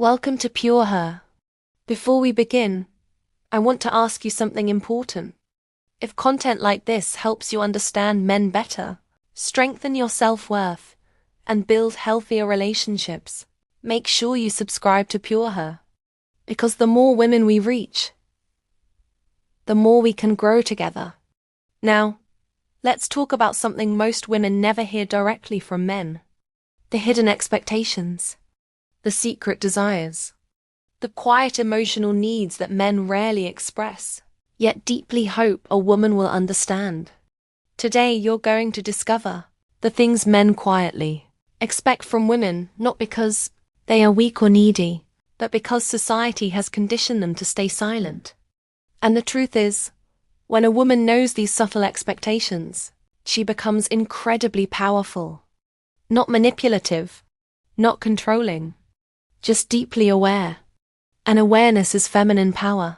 Welcome to PureHer. Before we begin, I want to ask you something important. If content like this helps you understand men better, strengthen your self-worth, and build healthier relationships, make sure you subscribe to PureHer. Because the more women we reach, the more we can grow together. Now, let's talk about something most women never hear directly from men. The hidden expectations. The secret desires. The quiet emotional needs that men rarely express, yet deeply hope a woman will understand. Today you're going to discover the things men quietly expect from women, not because they are weak or needy, but because society has conditioned them to stay silent. And the truth is, when a woman knows these subtle expectations, she becomes incredibly powerful. Not manipulative, not controlling, just deeply aware. And awareness is feminine power.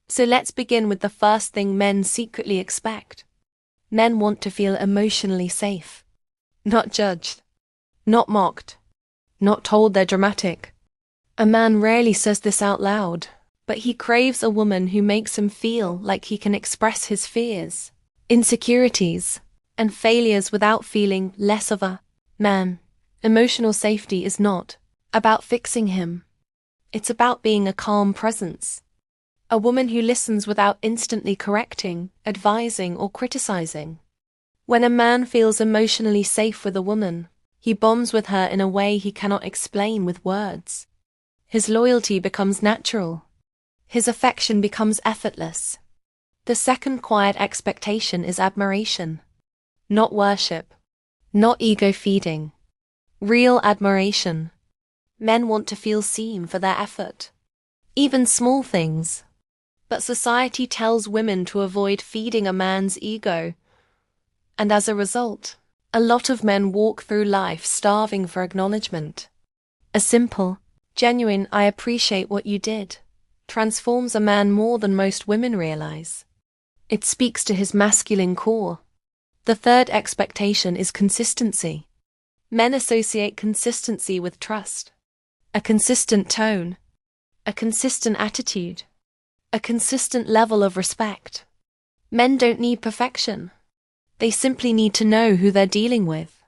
So let's begin with the first thing men secretly expect. Men want to feel emotionally safe. Not judged. Not mocked. Not told they're dramatic. A man rarely says this out loud, but he craves a woman who makes him feel like he can express his fears, insecurities, and failures without feeling less of a man. Emotional safety is not about fixing him. It's about being a calm presence. A woman who listens without instantly correcting, advising, or criticizing. When a man feels emotionally safe with a woman, he bonds with her in a way he cannot explain with words. His loyalty becomes natural. His affection becomes effortless. The second quiet expectation is admiration. Not worship. Not ego feeding. Real admiration. Men want to feel seen for their effort. Even small things. But society tells women to avoid feeding a man's ego. And as a result, a lot of men walk through life starving for acknowledgement. A simple, genuine "I appreciate what you did" transforms a man more than most women realize. It speaks to his masculine core. The third expectation is consistency. Men associate consistency with trust. A consistent tone, a consistent attitude, a consistent level of respect. Men don't need perfection. They simply need to know who they're dealing with.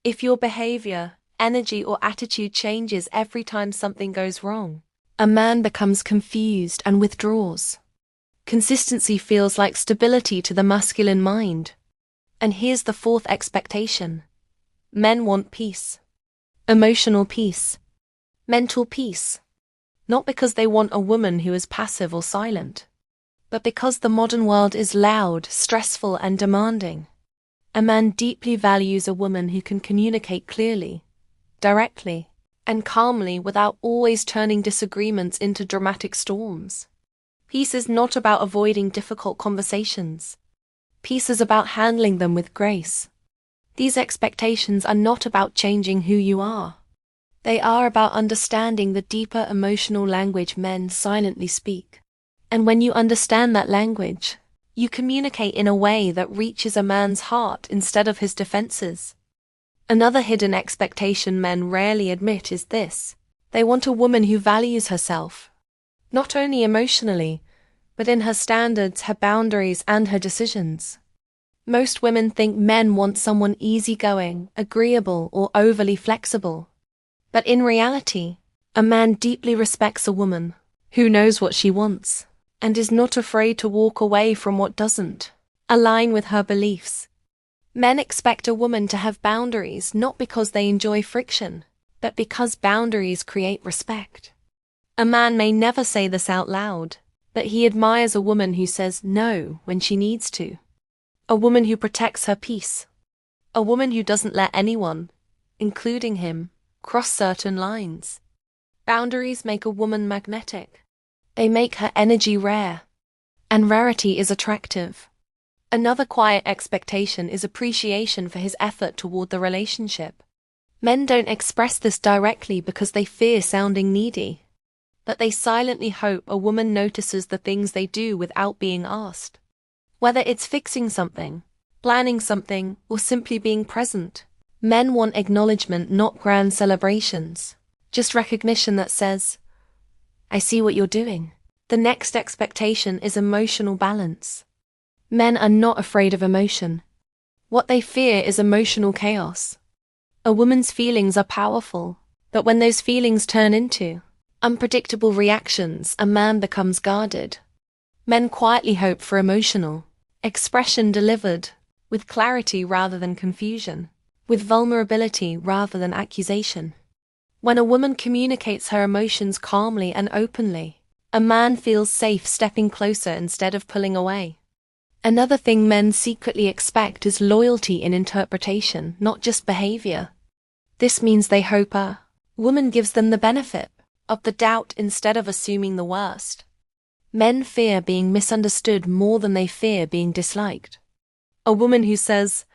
If your behavior, energy, or attitude changes every time something goes wrong, a man becomes confused and withdraws. Consistency feels like stability to the masculine mind. And here's the fourth expectation. Men want peace. Emotional peace. Mental peace. Not because they want a woman who is passive or silent, but because the modern world is loud, stressful, and demanding. A man deeply values a woman who can communicate clearly, directly, and calmly without always turning disagreements into dramatic storms. Peace is not about avoiding difficult conversations. Peace is about handling them with grace. These expectations are not about changing who you are. They are about understanding the deeper emotional language men silently speak. And when you understand that language, you communicate in a way that reaches a man's heart instead of his defenses. Another hidden expectation men rarely admit is this. They want a woman who values herself, not only emotionally, but in her standards, her boundaries, and her decisions. Most women think men want someone easygoing, agreeable, or overly flexible. But in reality, a man deeply respects a woman who knows what she wants and is not afraid to walk away from what doesn't align with her beliefs. Men expect a woman to have boundaries not because they enjoy friction, but because boundaries create respect. A man may never say this out loud, but he admires a woman who says no when she needs to. A woman who protects her peace. A woman who doesn't let anyone, including him, cross certain lines. Boundaries make a woman magnetic. They make her energy rare. And rarity is attractive. Another quiet expectation is appreciation for his effort toward the relationship. Men don't express this directly because they fear sounding needy. But they silently hope a woman notices the things they do without being asked. Whether it's fixing something, planning something, or simply being present. Men want acknowledgement, not grand celebrations. Just recognition that says, I see what you're doing. The next expectation is emotional balance. Men are not afraid of emotion. What they fear is emotional chaos. A woman's feelings are powerful, but when those feelings turn into unpredictable reactions, a man becomes guarded. Men quietly hope for emotional expression delivered with clarity rather than confusion, with vulnerability rather than accusation. When a woman communicates her emotions calmly and openly, a man feels safe stepping closer instead of pulling away. Another thing men secretly expect is loyalty in interpretation, not just behavior. This means they hope a woman gives them the benefit of the doubt instead of assuming the worst. Men fear being misunderstood more than they fear being disliked. A woman who says,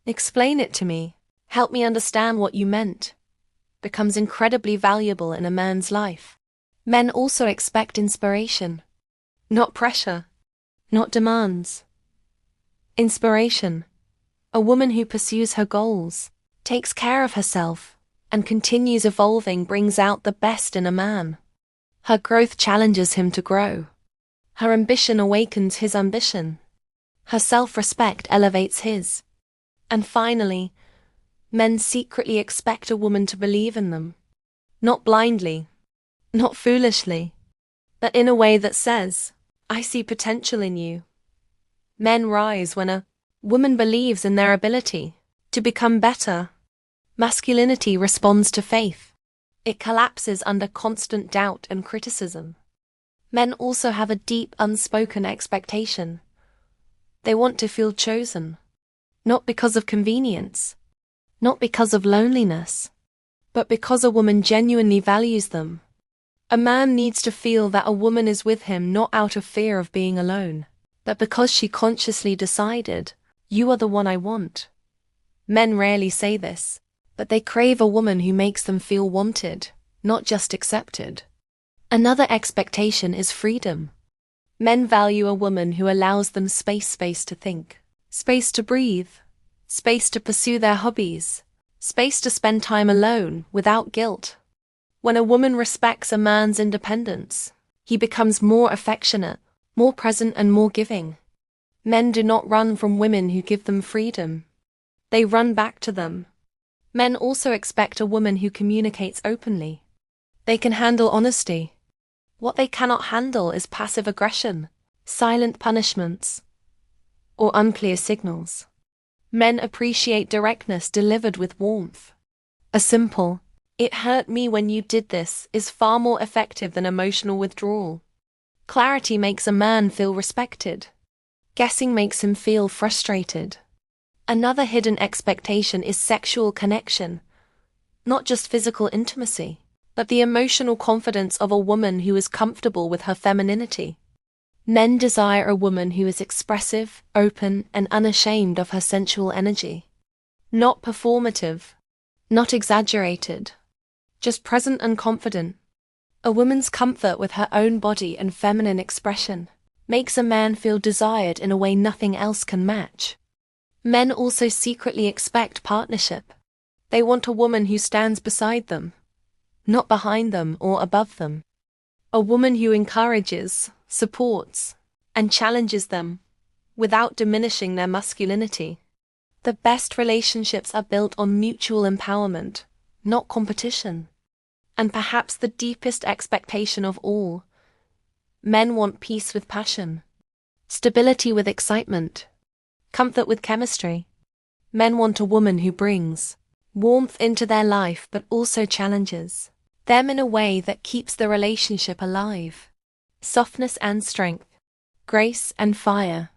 "Explain it to me, help me understand what you meant," becomes incredibly valuable in a man's life. Men also expect inspiration, not pressure, not demands. Inspiration. A woman who pursues her goals, takes care of herself, and continues evolving brings out the best in a man. Her growth challenges him to grow. Her ambition awakens his ambition. Her self-respect elevates his. And finally, men secretly expect a woman to believe in them. Not blindly, not foolishly, but in a way that says, "I see potential in you." Men rise when a woman believes in their ability to become better. Masculinity responds to faith. It collapses under constant doubt and criticism. Men also have a deep unspoken expectation. They want to feel chosen, not because of convenience, not because of loneliness, but because a woman genuinely values them. A man needs to feel that a woman is with him not out of fear of being alone, but because she consciously decided, "You are the one I want." Men rarely say this, but they crave a woman who makes them feel wanted, not just accepted. Another expectation is freedom. Men value a woman who allows them space to think, space to breathe, space to pursue their hobbies, space to spend time alone without guilt. When a woman respects a man's independence, he becomes more affectionate, more present and more giving. Men do not run from women who give them freedom. They run back to them. Men also expect a woman who communicates openly. They can handle honesty. What they cannot handle is passive aggression, silent punishments, or unclear signals. Men appreciate directness delivered with warmth. A simple, "It hurt me when you did this," is far more effective than emotional withdrawal. Clarity makes a man feel respected. Guessing makes him feel frustrated. Another hidden expectation is sexual connection, not just physical intimacy, but the emotional confidence of a woman who is comfortable with her femininity. Men desire a woman who is expressive, open, and unashamed of her sensual energy. Not performative, not exaggerated, just present and confident. A woman's comfort with her own body and feminine expression makes a man feel desired in a way nothing else can match. Men also secretly expect partnership. They want a woman who stands beside them, not behind them or above them. A woman who encourages, supports, and challenges them without diminishing their masculinity. The best relationships are built on mutual empowerment, not competition. And perhaps the deepest expectation of all, men want peace with passion, stability with excitement, comfort with chemistry. Men want a woman who brings warmth into their life but also challenges them in a way that keeps the relationship alive. Softness and strength, grace and fire.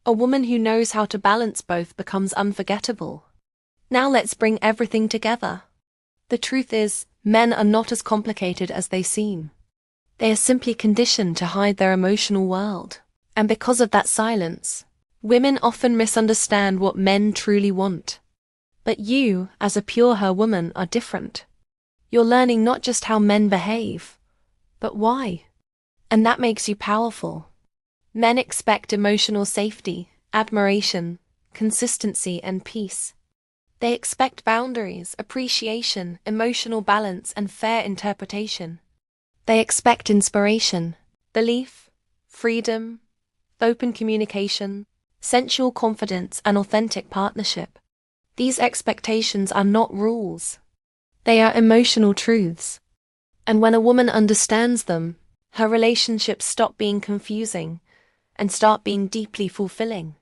A woman who knows how to balance both becomes unforgettable. Now let's bring everything together. The truth is, men are not as complicated as they seem. They are simply conditioned to hide their emotional world. And because of that silence, women often misunderstand what men truly want. But you, as a PureHer woman, are different. You're learning not just how men behave, but why. And that makes you powerful. Men expect emotional safety, admiration, consistency, and peace. They expect boundaries, appreciation, emotional balance, and fair interpretation. They expect inspiration, belief, freedom, open communication, sensual confidence, and authentic partnership. These expectations are not rules. They are emotional truths. And when a woman understands them, her relationships stop being confusing and start being deeply fulfilling.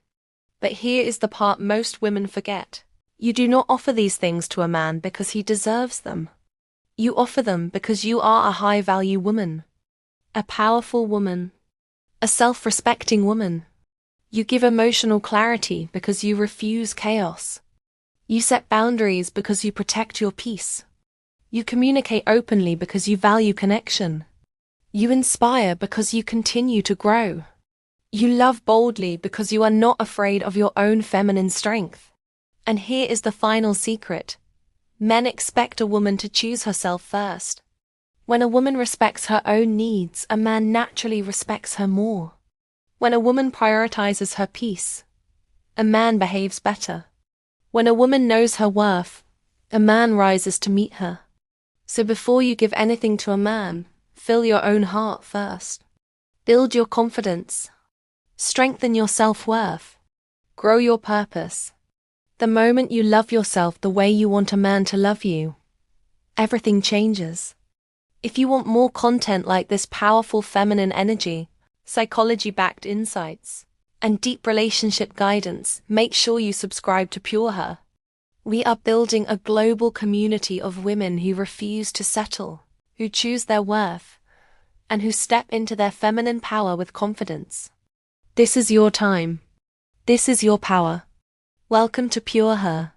But here is the part most women forget. You do not offer these things to a man because he deserves them. You offer them because you are a high-value woman, a powerful woman, a self-respecting woman. You give emotional clarity because you refuse chaos. You set boundaries because you protect your peace. You communicate openly because you value connection. You inspire because you continue to grow. You love boldly because you are not afraid of your own feminine strength. And here is the final secret. Men expect a woman to choose herself first. When a woman respects her own needs, a man naturally respects her more. When a woman prioritizes her peace, a man behaves better. When a woman knows her worth, a man rises to meet her. So before you give anything to a man, fill your own heart first. Build your confidence. Strengthen your self-worth. Grow your purpose. The moment you love yourself the way you want a man to love you, everything changes. If you want more content like this, powerful feminine energy, psychology-backed insights, and deep relationship guidance, make sure you subscribe to PureHer. We are building a global community of women who refuse to settle, who choose their worth, and who step into their feminine power with confidence. This is your time. This is your power. Welcome to PureHer.